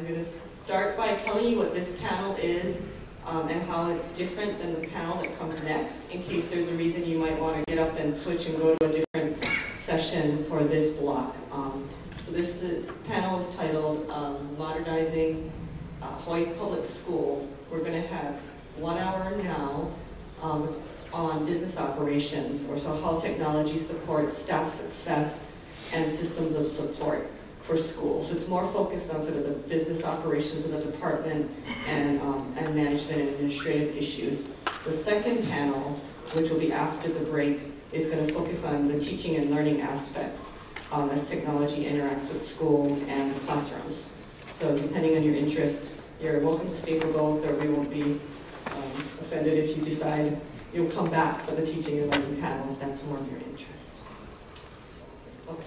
I'm going to start by telling you what this panel is and how it's different than the panel that comes next, in case there's a reason you might want to get up and switch and go to a different session for this block. So this panel is titled Modernizing Hawaii's Public Schools. We're going to have 1 hour now on business operations, or so how technology supports staff success and systems of support for schools. So it's more focused on sort of the business operations of the department and management and administrative issues. The second panel, which will be after the break, is going to focus on the teaching and learning aspects as technology interacts with schools and classrooms. So depending on your interest, you're welcome to stay for both, or we won't be offended if you decide you'll come back for the teaching and learning panel if that's more of your interest. Okay.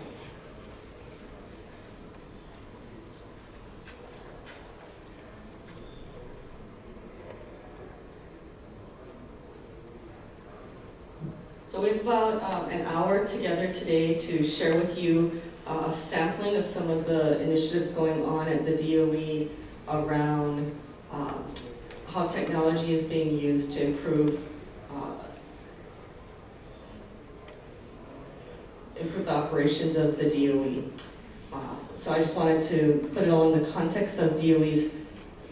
So we have about an hour together today to share with you a sampling of some of the initiatives going on at the DOE around how technology is being used to improve the operations of the DOE. So I just wanted to put it all in the context of DOE's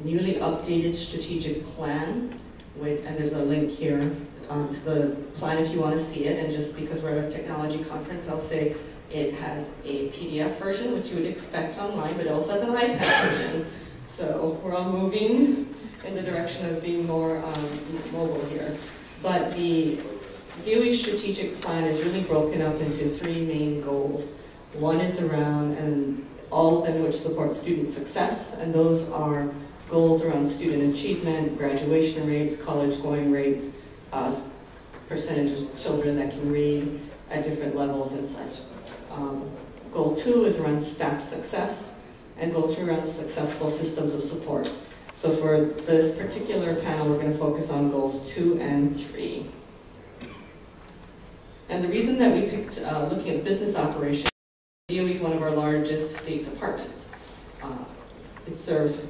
newly updated strategic plan, and there's a link here to the plan if you want to see it. And just because we're at a technology conference, I'll say it has a PDF version, which you would expect online, but it also has an iPad version. So we're all moving in the direction of being more mobile here. But the DOE strategic plan is really broken up into 3 main goals. One is around, and all of them which support student success, and those are goals around student achievement, graduation rates, college going rates, percentage of children that can read at different levels and such. Goal 2 is around staff success, and goal 3 around successful systems of support. So for this particular panel, we're going to focus on goals 2 and 3. And the reason that we picked looking at business operations, DOE is one of our largest state departments. It serves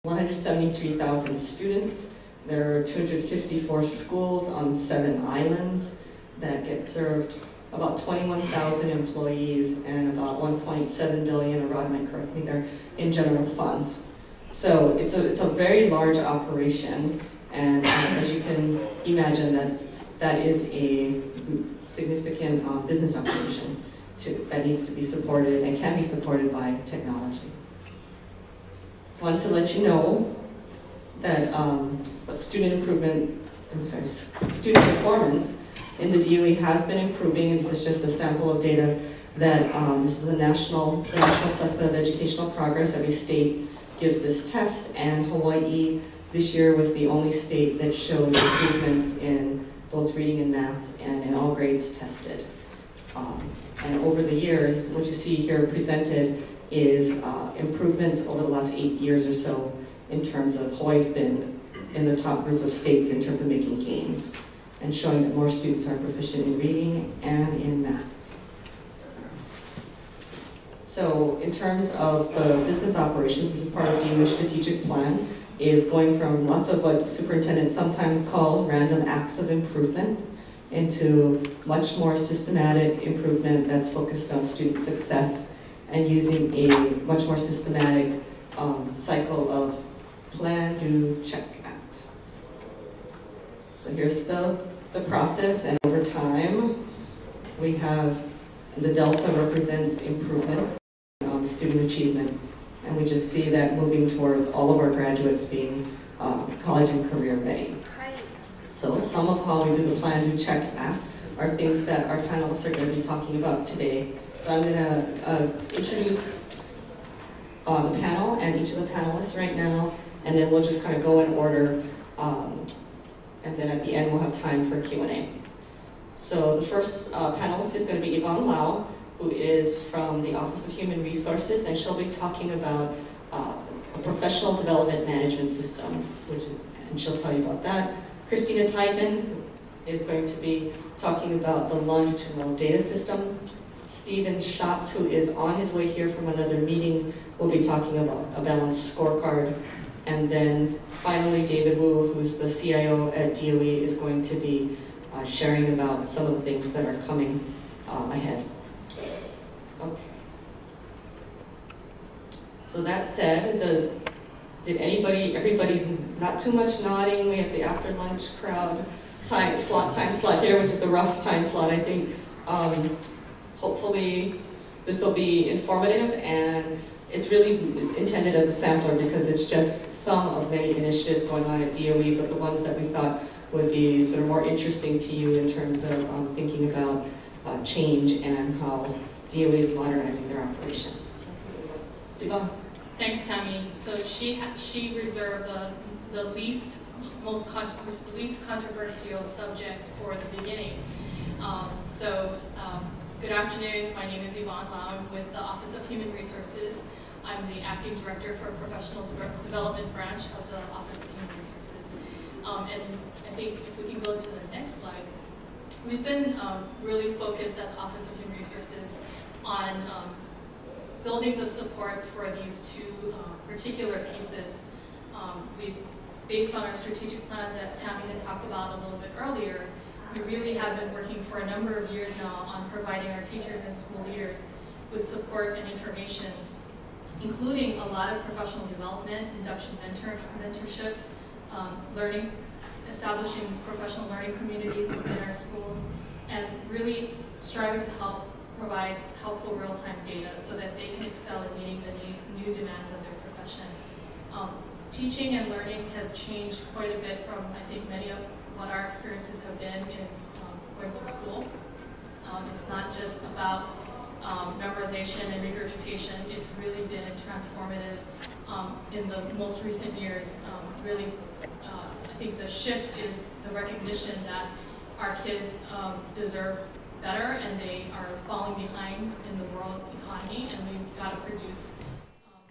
173,000 students. There are 254 schools on 7 islands that get served, about 21,000 employees, and about 1.7 billion, or Rod might correct me there, in general funds. So it's a very large operation, and as you can imagine, that is a significant business operation that needs to be supported and can be supported by technology. I wanted to let you know that student performance in the DOE has been improving. This is just a sample of data that this is the National Assessment of Educational Progress. Every state gives this test, and Hawaii this year was the only state that showed improvements in both reading and math and in all grades tested. And over the years, what you see here presented is improvements over the last 8 years or so in terms of Hawaii's been in the top group of states in terms of making gains and showing that more students are proficient in reading and in math. So in terms of the business operations, this is part of DOE's strategic plan, is going from lots of what the superintendent sometimes calls random acts of improvement into much more systematic improvement that's focused on student success and using a much more systematic cycle of plan, do, check, act. So here's the process, and over time we have the delta represents improvement, student achievement, and we just see that moving towards all of our graduates being college and career ready. So some of how we do the plan, do, check, act are things that our panelists are going to be talking about today. So I'm going to introduce the panel and each of the panelists right now, and then we'll just kind of go in order, and then at the end we'll have time for Q&A. So the first panelist is going to be Yvonne Lau, who is from the Office of Human Resources, and she'll be talking about a professional development management system, and she'll tell you about that. Christina Tydeman is going to be talking about the Longitudinal data system. Stephen Schatz, who is on his way here from another meeting, will be talking about a balanced scorecard. And then finally, David Wu, who's the CIO at DOE, is going to be sharing about some of the things that are coming ahead. Okay. So that said, everybody's not too much nodding. We have the after lunch crowd time slot here, which is the rough time slot, I think. Hopefully this will be informative, and it's really intended as a sampler because it's just some of many initiatives going on at DOE, but the ones that we thought would be sort of more interesting to you in terms of thinking about change and how DOE is modernizing their operations. Yvonne. Thanks, Tammi. So she reserved the least controversial subject for the beginning. Good afternoon. My name is Yvonne. I'm with the Office of Human Resources. I'm the Acting Director for Professional Development Branch of the Office of Human Resources. And I think if we can go to the next slide, we've been really focused at the Office of Human Resources on building the supports for these two particular pieces. Based on our strategic plan that Tammi had talked about a little bit earlier, we really have been working for a number of years now on providing our teachers and school leaders with support and information, including a lot of professional development, induction mentorship, learning, establishing professional learning communities within our schools, and really striving to help provide helpful real-time data so that they can excel at meeting the new demands of their profession. Teaching and learning has changed quite a bit from, I think, many of what our experiences have been in going to school. It's not just about memorization and regurgitation. It's really been transformative in the most recent years. I think the shift is the recognition that our kids deserve better and they are falling behind in the world economy, and we've got to produce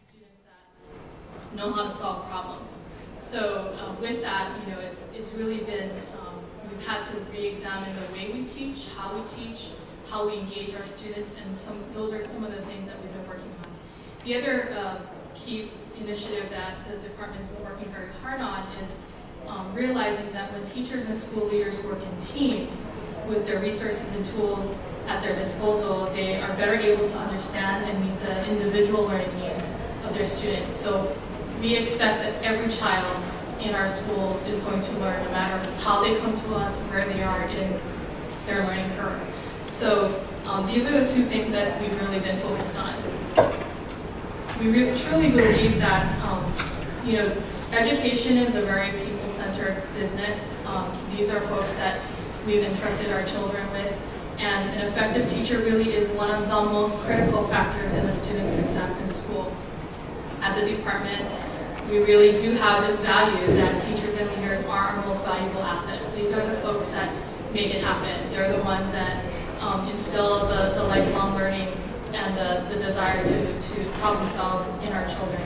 students that know how to solve problems. So with that, it's really been, we've had to re-examine the way we teach, how we engage our students, and those are some of the things that we've been working on. The other key initiative that the department's been working very hard on is realizing that when teachers and school leaders work in teams with their resources and tools at their disposal, they are better able to understand and meet the individual learning needs of their students. So we expect that every child in our schools is going to learn, no matter how they come to us, where they are in their learning curve. So these are the two things that we've really been focused on. We truly believe that education is a very people-centered business. These are folks that we've entrusted our children with, and an effective teacher really is one of the most critical factors in a student's success in school. At the department, we really do have this value that teachers and leaders are our most valuable assets. These are the folks that make it happen. They're the ones that instill the lifelong learning and the desire to problem solve in our children.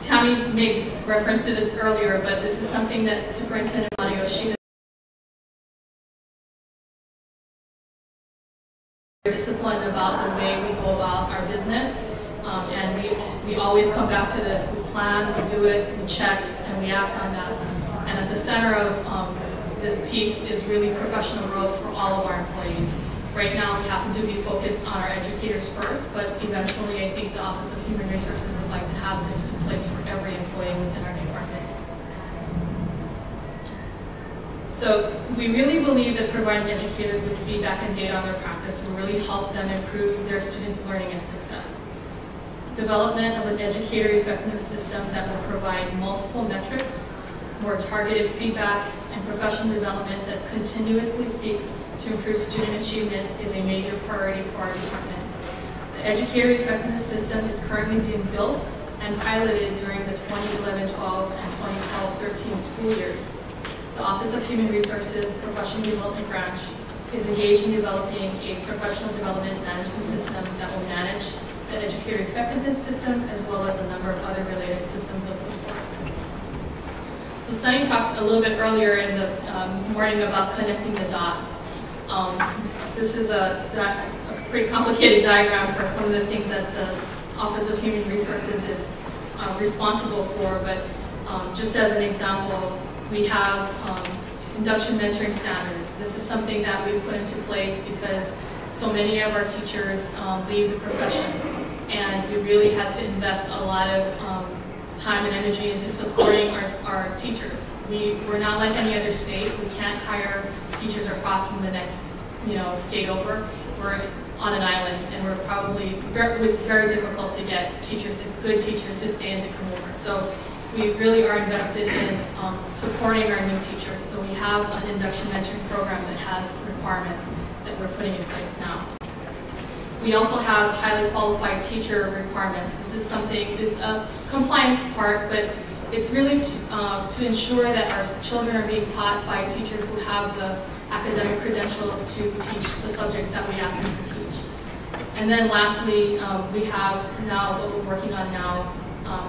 Tammi made reference to this earlier, but this is something that Superintendent Matsuyoshi is disciplined about the way we go about our business, and we always come back to this. We plan, we do it, we check, and we act on that. And at the center of this piece is really professional growth for all of our employees. Right now, we happen to be focused on our educators first, but eventually I think the Office of Human Resources would like to have this in place for every employee within our department. So we really believe that providing educators with feedback and data on their practice will really help them improve their students' learning and success. Development of an educator effectiveness system that will provide multiple metrics, more targeted feedback, and professional development that continuously seeks to improve student achievement is a major priority for our department. The educator effectiveness system is currently being built and piloted during the 2011-12 and 2012-13 school years. The Office of Human Resources Professional Development Branch is engaged in developing a professional development management system that will manage the educator effectiveness system as well as a number of other related systems of support. So Sunny talked a little bit earlier in the morning about connecting the dots. This is a pretty complicated diagram for some of the things that the Office of Human Resources is responsible for, but just as an example, we have induction mentoring standards. This is something that we put into place because so many of our teachers leave the profession, and we really had to invest a lot of time and energy into supporting our teachers. We're not like any other state. We can't hire teachers across from the next state over. We're on an island, and we're probably it's very difficult to get good teachers to stay and to come over. So we really are invested in supporting our new teachers. So we have an induction mentoring program that has requirements that we're putting in place now. We also have highly qualified teacher requirements. This is something, it's a compliance part, but it's really to ensure that our children are being taught by teachers who have the academic credentials to teach the subjects that we ask them to teach. And then lastly, we have now, what we're working on now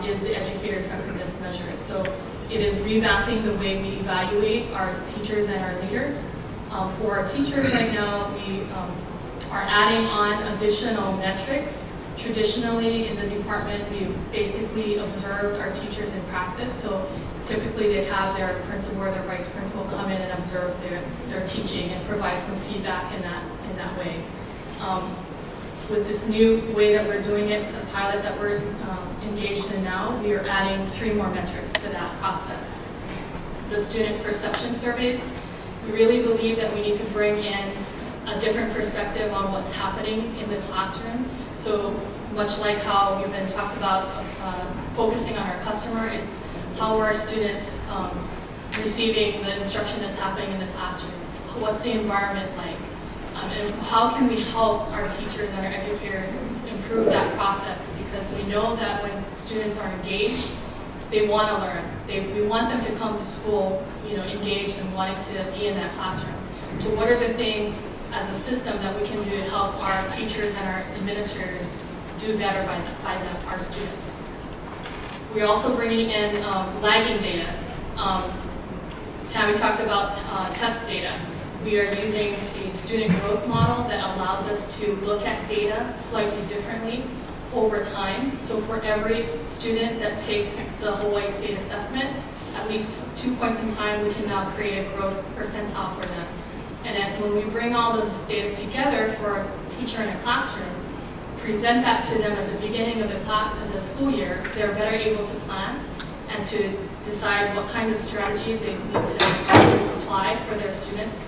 is the educator effectiveness measures. So it is revamping the way we evaluate our teachers and our leaders. For our teachers right now, we are adding on additional metrics. Traditionally in the department, we've basically observed our teachers in practice. So typically they have their principal or their vice principal come in and observe their teaching and provide some feedback in that way. With this new way that we're doing it, the pilot that we're engaged in now, we are adding 3 more metrics to that process. The student perception surveys. We really believe that we need to bring in a different perspective on what's happening in the classroom. So much like how we've been talking about focusing on our customer, it's how are our students receiving the instruction that's happening in the classroom? What's the environment like? And how can we help our teachers and our educators improve that process? Because we know that when students are engaged, they want to learn. We want them to come to school, engaged and wanting to be in that classroom. So what are the things as a system that we can do to help our teachers and our administrators do better by our students? We're also bringing in lagging data. Tammi talked about test data. We are using a student growth model that allows us to look at data slightly differently over time. So for every student that takes the Hawaii State Assessment, at least 2 points in time, we can now create a growth percentile for them. And then when we bring all this data together for a teacher in a classroom, present that to them at the beginning of the school year, they're better able to plan and to decide what kind of strategies they need to apply for their students.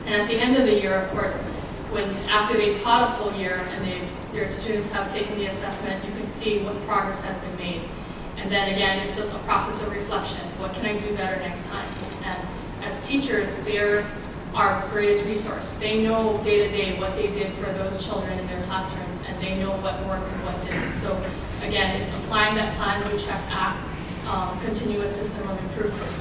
And at the end of the year, of course, after they've taught a full year and their students have taken the assessment, you can see what progress has been made. And then again, it's a process of reflection. What can I do better next time? And as teachers, they're our greatest resource. They know day to day what they did for those children in their classrooms, and they know what worked and what didn't. So again, it's applying that plan, do, check, act, continuous system of improvement.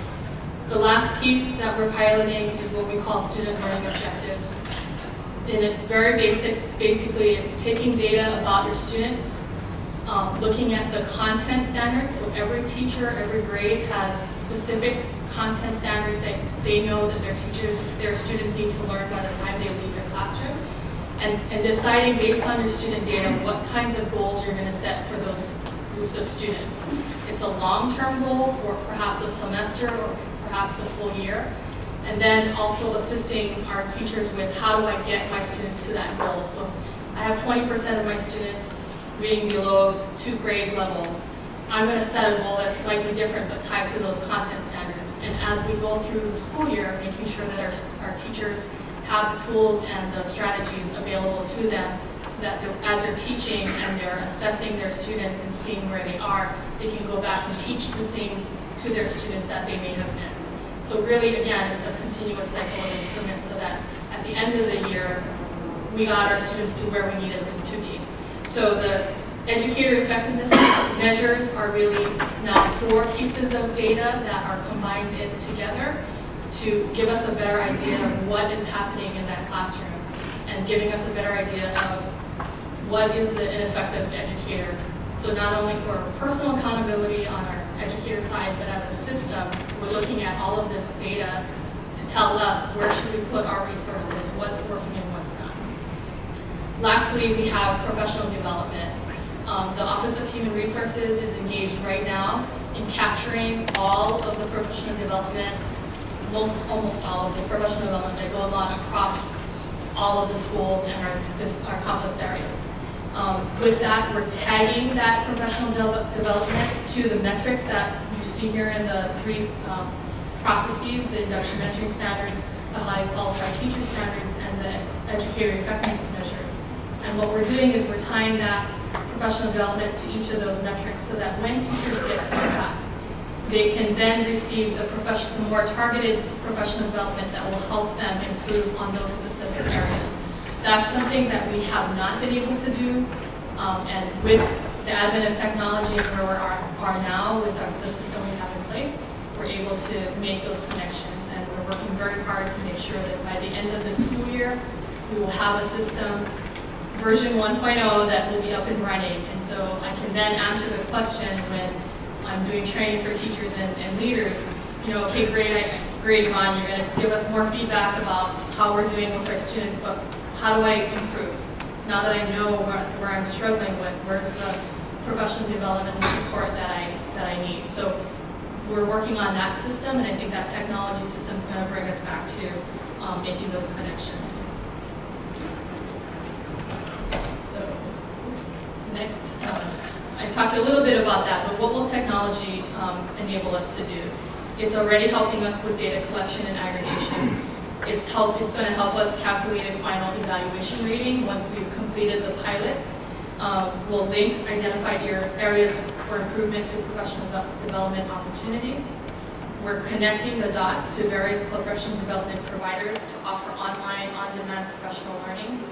The last piece that we're piloting is what we call student learning objectives. In it, basically it's taking data about your students, looking at the content standards. So every teacher, every grade has specific content standards that they know that their students need to learn by the time they leave their classroom. And deciding based on your student data what kinds of goals you're going to set for those groups of students. It's a long-term goal for perhaps a semester or perhaps the full year. And then also assisting our teachers with how do I get my students to that goal. So I have 20% of my students reading below 2 grade levels. I'm going to set a goal that's slightly different but tied to those content standards. And as we go through the school year, making sure that our teachers have the tools and the strategies available to them so that as they're teaching and they're assessing their students and seeing where they are, they can go back and teach the things to their students that they may have missed. So really, again, it's a continuous cycle of improvement so that at the end of the year, we got our students to where we needed them to be. So the educator effectiveness measures are really now 4 pieces of data that are combined in together to give us a better idea of what is happening in that classroom and giving us a better idea of what is the ineffective educator. So not only for personal accountability on our educator side, but as a system, we're looking at all of this data to tell us where should we put our resources, what's working and what's not. Lastly, we have professional development. The Office of Human Resources is engaged right now in capturing all of the professional development, almost all of the professional development that goes on across all of the schools and our complex areas. With that, we're tagging that professional development to the metrics that you see here in the three processes, the Induction entry standards, the High Qualified Teacher standards, and the Educator effectiveness measures. And what we're doing is we're tying that professional development to each of those metrics so that when teachers get feedback, they can then receive the more targeted professional development that will help them improve on those specific areas. That's something that we have not been able to do, and with the advent of technology and where we are now with the system we have in place, we're able to make those connections, and we're working very hard to make sure that by the end of the school year, we will have a system, version 1.0, that will be up and running, and so I can then answer the question when I'm doing training for teachers and leaders, you know, okay, great, Yvonne, you're going to give us more feedback about how we're doing with our students, but how do I improve? Now that I know where I'm struggling with, where's the professional development and support that I need? So we're working on that system, and I think that technology system is going to bring us back to making those connections. So next, I talked a little bit about that, but what will technology enable us to do? It's already helping us with data collection and aggregation. It's going to help us calculate a final evaluation rating once we've completed the pilot. We'll link identified areas for improvement to professional development opportunities. We're connecting the dots to various professional development providers to offer online, on-demand professional learning.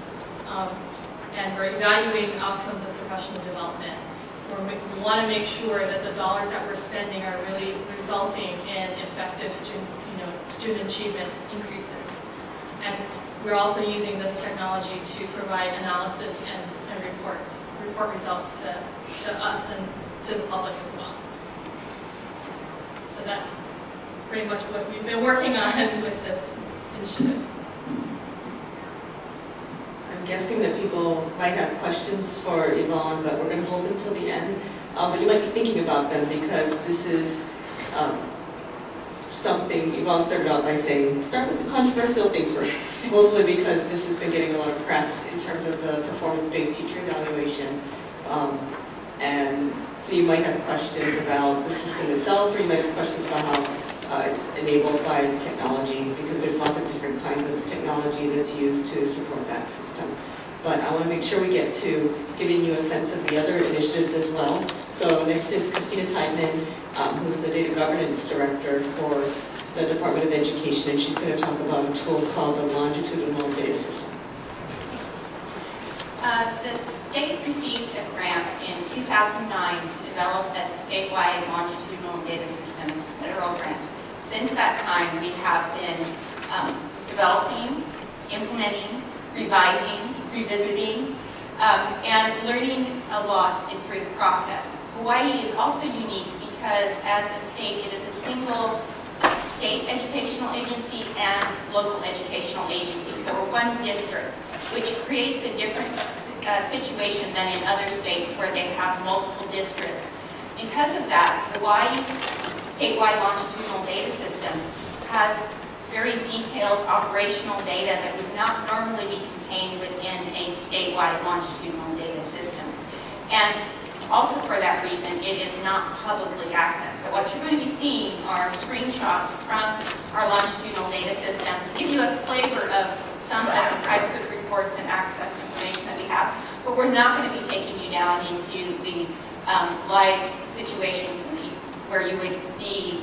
And we're evaluating the outcomes of professional development. We want to make sure that the dollars that we're spending are really resulting in effective student achievement increases. And we're also using this technology to provide analysis and report results to us and to the public as well. So that's pretty much what we've been working on with this initiative. I'm guessing that people might have questions for Yvonne, but we're going to hold until the end. But you might be thinking about them because this is something Yvonne started out by saying, start with the controversial things first, mostly because this has been getting a lot of press in terms of the performance-based teacher evaluation. And so you might have questions about the system itself, or you might have questions about how it's enabled by technology, because there's lots of different kinds of technology that's used to support that system. But I want to make sure we get to giving you a sense of the other initiatives as well. So next is Christina Tydeman, who's the Data Governance Director for the Department of Education, and she's going to talk about a tool called the Longitudinal Data System. The state received a grant in 2009 to develop a statewide longitudinal data systems federal grant. Since that time, we have been developing, implementing, revising, revisiting, and learning a lot through the process. Hawaii is also unique because as a state, it is a single state educational agency and local educational agency. So we're one district, which creates a different situation than in other states where they have multiple districts. Because of that, Hawaii's statewide longitudinal data system has very detailed operational data that would not normally be contained within a statewide longitudinal data system. And also for that reason, it is not publicly accessed. So what you're going to be seeing are screenshots from our longitudinal data system to give you a flavor of some of the types of reports and access information that we have. But we're not going to be taking you down into the live situations where you would be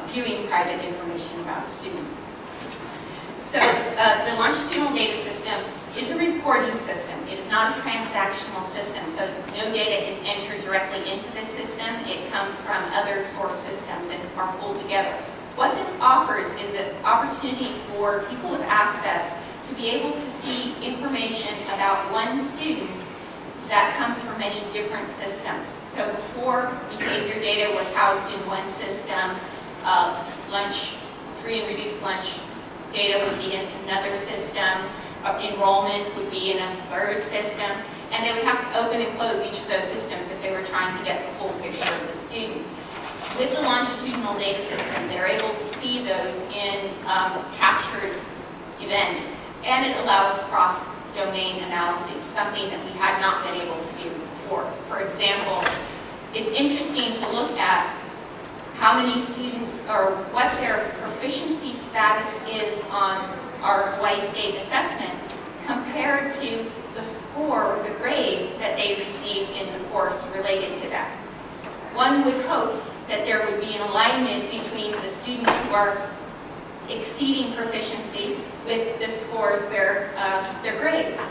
viewing private information about students. So the longitudinal data system is a reporting system. It is not a transactional system, so no data is entered directly into this system. It comes from other source systems and are pulled together. What this offers is an opportunity for people with access to be able to see information about one student that comes from many different systems. So before, behavior data was housed in one system, lunch, free and reduced lunch data would be in another system, enrollment would be in a third system, and they would have to open and close each of those systems if they were trying to get the full picture of the student. With the longitudinal data system, they're able to see those in captured events, and it allows cross-domain analysis, something that we had not been able to do before. For example, it's interesting to look at how many students or what their proficiency status is on our Hawaii State assessment compared to the score or the grade that they received in the course related to that. One would hope that there would be an alignment between the students who are exceeding proficiency with the scores, their grades.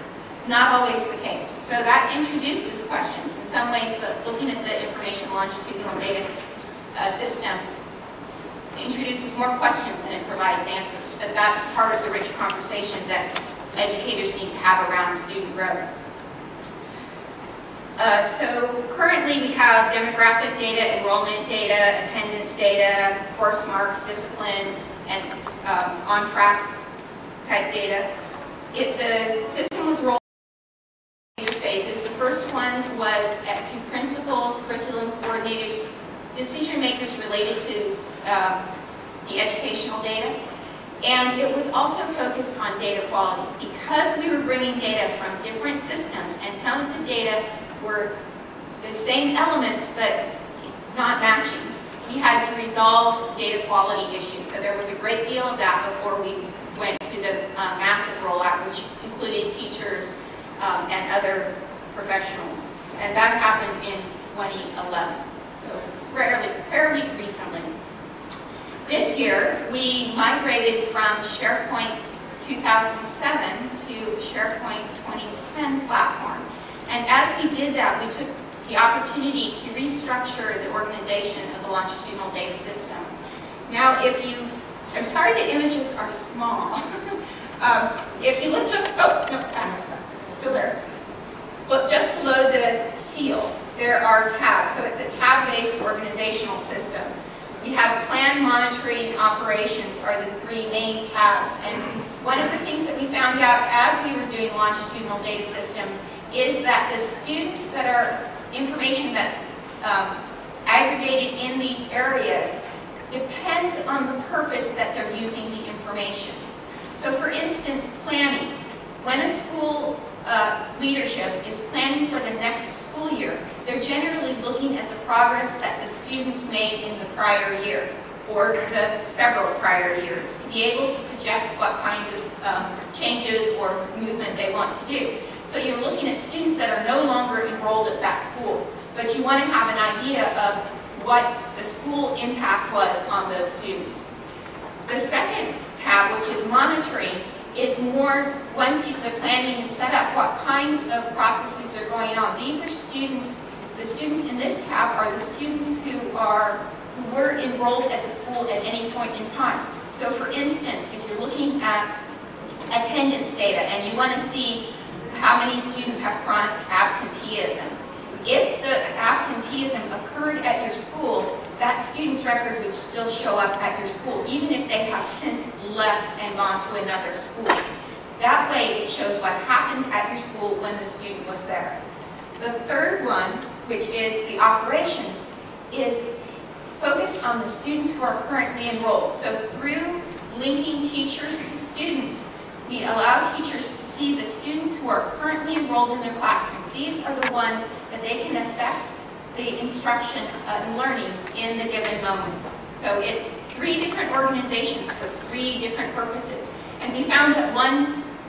Not always the case. So that introduces questions. In some ways, looking at the information longitudinal data system introduces more questions than it provides answers. But that's part of the rich conversation that educators need to have around student growth. So currently we have demographic data, enrollment data, attendance data, course marks, discipline, and on-track type data. The system was rolled in 2 phases. The first one was to principals, curriculum coordinators, decision makers related to the educational data. And it was also focused on data quality. Because we were bringing data from different systems, and some of the data were the same elements but not matching, we had to resolve data quality issues. So there was a great deal of that before we went to the massive rollout, which included teachers and other professionals. And that happened in 2011, so fairly recently. This year, we migrated from SharePoint 2007 to SharePoint 2010 platform. And as we did that, we took the opportunity to restructure the organization of the longitudinal data system. Now, I'm sorry the images are small. If you look just, it's still there. Look just below the seal, there are tabs. So it's a tab-based organizational system. We have plan, monitoring, and operations are the 3 main tabs. And one of the things that we found out as we were doing longitudinal data system is that the students that are information that's aggregated in these areas depends on the purpose that they're using the information. So for instance, planning. When a school leadership is planning for the next school year, they're generally looking at the progress that the students made in the prior year or the several prior years to be able to project what kind of changes or movement they want to do. So you're looking at students that are no longer enrolled at that school, but you want to have an idea of what the school impact was on those students. The second tab, which is monitoring, is more, once the planning is set up, what kinds of processes are going on. These are students, the students in this tab are the students who were enrolled at the school at any point in time. So for instance, if you're looking at attendance data and you want to see how many students have chronic absenteeism, if the absenteeism occurred at your school, that student's record would still show up at your school, even if they have since left and gone to another school. That way, it shows what happened at your school when the student was there. The third one, which is the operations, is focused on the students who are currently enrolled. So through linking teachers to students, we allow teachers to see the students who are currently enrolled in their classroom. These are the ones that they can affect the instruction and learning in the given moment. So it's 3 different organizations for 3 different purposes. And we found that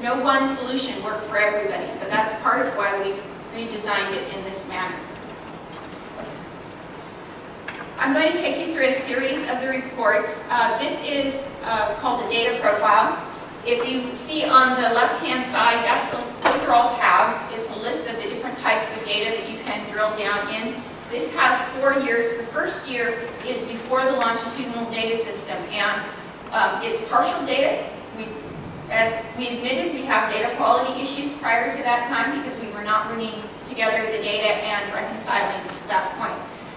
no one solution worked for everybody. So that's part of why we've redesigned it in this manner. I'm going to take you through a series of the reports. This is called a data profile. If you see on the left-hand side, those are all tabs. It's a list of the different types of data that you can drill down in. This has 4 years. The first year is before the longitudinal data system, and it's partial data. As we admitted, we have data quality issues prior to that time because we were not bringing together the data and reconciling at that point.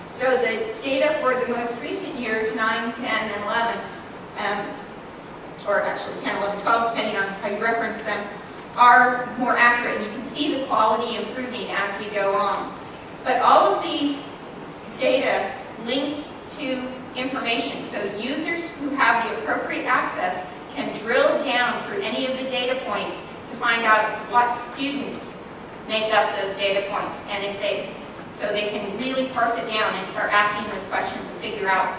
So the data for the most recent years, 9, 10, and 11, or actually 10, 11, 12, depending on how you reference them, are more accurate. You can see the quality improving as we go on. But all of these data link to information, so users who have the appropriate access can drill down through any of the data points to find out what students make up those data points, and if they, so they can really parse it down and start asking those questions and figure out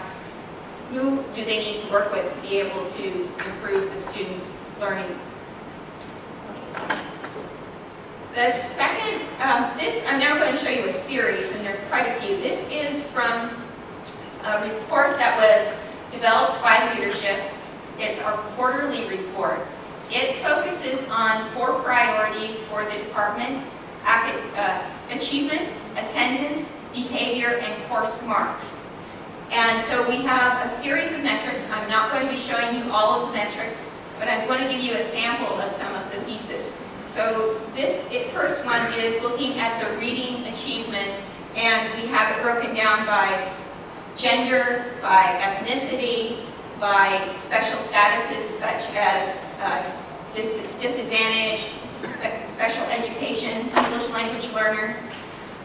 who do they need to work with to be able to improve the students' learning. The second, I'm now going to show you a series, and there are quite a few. This is from a report that was developed by leadership. It's our quarterly report. It focuses on 4 priorities for the department: achievement, attendance, behavior, and course marks. And so we have a series of metrics. I'm not going to be showing you all of the metrics, but I'm going to give you a sample of some of the pieces. So this first one is looking at the reading achievement, and we have it broken down by gender, by ethnicity, by special statuses such as disadvantaged, special education, English language learners.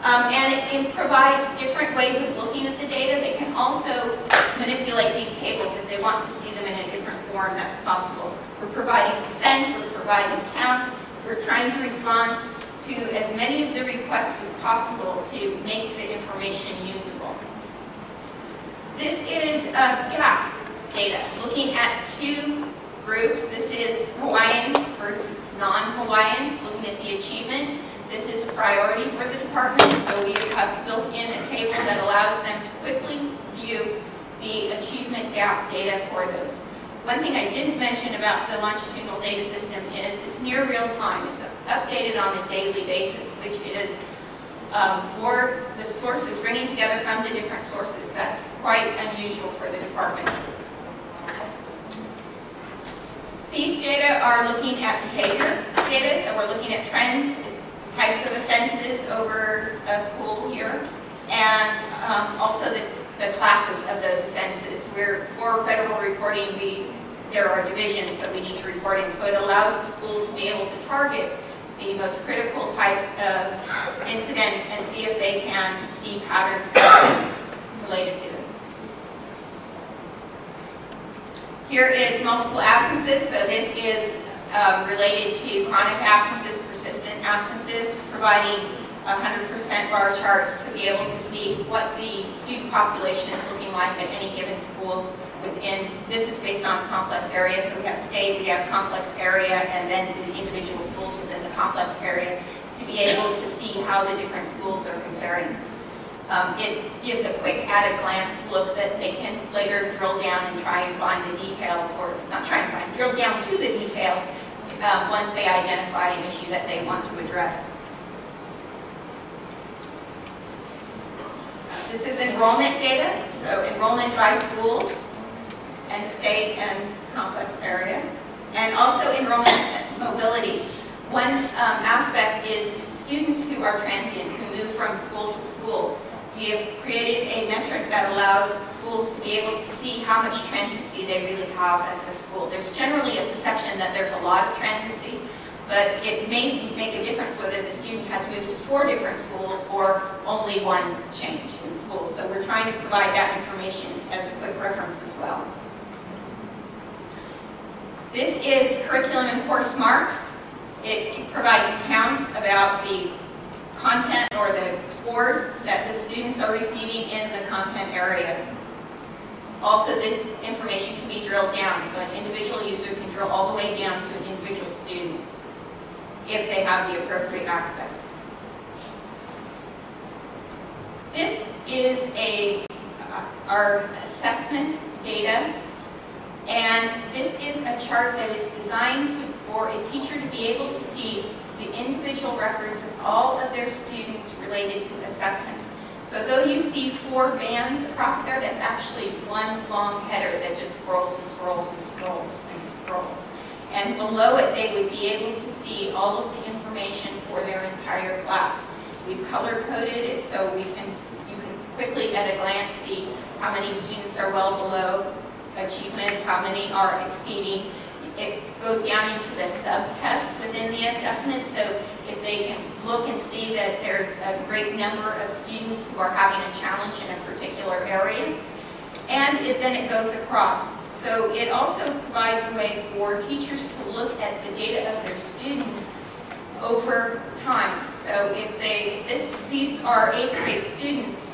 And it provides different ways of looking at the data. They can also manipulate these tables if they want to see them in a different form. That's possible. We're providing percents, we're providing counts. We're trying to respond to as many of the requests as possible to make the information usable. This is gap data, looking at 2 groups. This is Hawaiians versus non-Hawaiians, looking at the achievement. This is a priority for the department, so we have built in a table that allows them to quickly view the achievement gap data for those. One thing I didn't mention about the longitudinal data system is it's near real time. It's updated on a daily basis, which is for the sources, bringing together from the different sources. That's quite unusual for the department. These data are looking at behavior data, so we're looking at trends, types of offenses over a school year, and also the classes of those offenses. For federal reporting, there are divisions that we need to report in, so it allows the schools to be able to target the most critical types of incidents and see if they can see patterns related to this. Here is multiple absences, so this is related to chronic absences, persistent absences, providing 100% bar charts to be able to see what the student population is looking like at any given school within. This is based on complex areas, so we have state, we have complex area, and then the individual schools within the complex area to be able to see how the different schools are comparing. It gives a quick at-a-glance look that they can later drill down and try and find the details, or not try and find, drill down to the details once they identify an issue that they want to address. This is enrollment data, so enrollment by schools and state and complex area, and also enrollment mobility. One aspect is students who are transient, who move from school to school. We have created a metric that allows schools to be able to see how much transiency they really have at their school. There's generally a perception that there's a lot of transiency, but it may make a difference whether the student has moved to 4 different schools or only 1 change in schools. So we're trying to provide that information as a quick reference as well. This is curriculum and course marks. It provides counts about the content or the scores that the students are receiving in the content areas. Also, this information can be drilled down, so an individual user can drill all the way down to an individual student if they have the appropriate access. This is our assessment data, and this is a chart that is designed for a teacher to be able to see the individual records of all of their students related to assessment. So though you see 4 bands across there, that's actually one long header that just scrolls and scrolls and scrolls and scrolls. And below it, they would be able to see all of the information for their entire class. We've color-coded it so you can quickly at a glance see how many students are well below achievement, how many are exceeding, It goes down into the sub-tests within the assessment, so if they can look and see that there's a great number of students who are having a challenge in a particular area, and then it goes across. So it also provides a way for teachers to look at the data of their students over time. So if these are 8th grade students,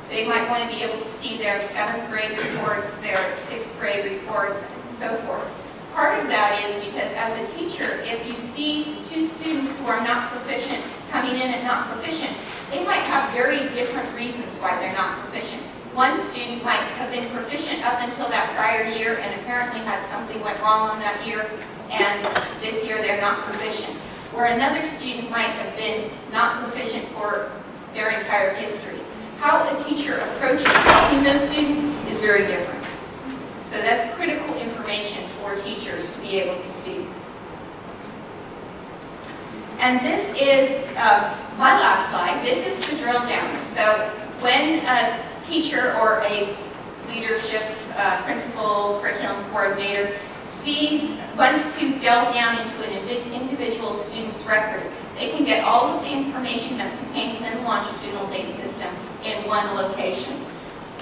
they might want to be able to see their 7th grade reports, their 6th grade reports, and so forth. Part of that is because as a teacher, if you see 2 students who are not proficient coming in and not proficient, they might have very different reasons why they're not proficient. One student might have been proficient up until that prior year and apparently had something went wrong on that year, and this year they're not proficient. Or another student might have been not proficient for their entire history. How a teacher approaches helping those students is very different. So that's critical information for teachers to be able to see. And this is my last slide. This is the drill down. So when a teacher or a leadership, principal, curriculum coordinator wants to delve down into an individual student's record, they can get all of the information that's contained within the longitudinal data system in one location.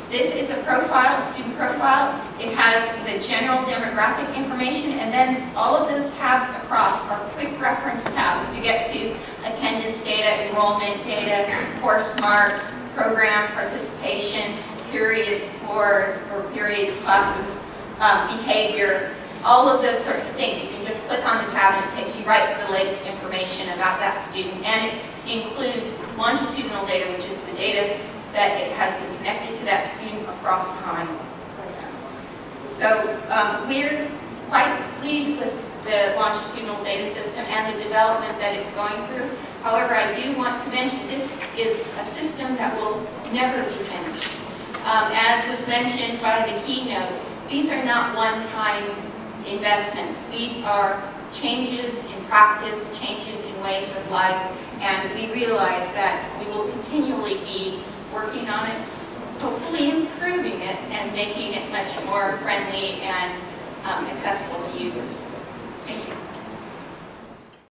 This is a profile, a student profile. It has the general demographic information, and then all of those tabs across are quick reference tabs to get to attendance data, enrollment data, course marks, program participation, period scores or period classes, behavior, all of those sorts of things. You can just click on the tab and it takes you right to the latest information about that student. And it includes longitudinal data, which is the data that it has been connected to that student across time. So we're quite pleased with the longitudinal data system and the development that it's going through. However, I do want to mention this is a system that will never be finished. As was mentioned by the keynote, these are not one-time investments. These are changes in practice, changes in ways of life, and we realize that we will continually be working on it, hopefully improving it and making it much more friendly and accessible to users. Thank you.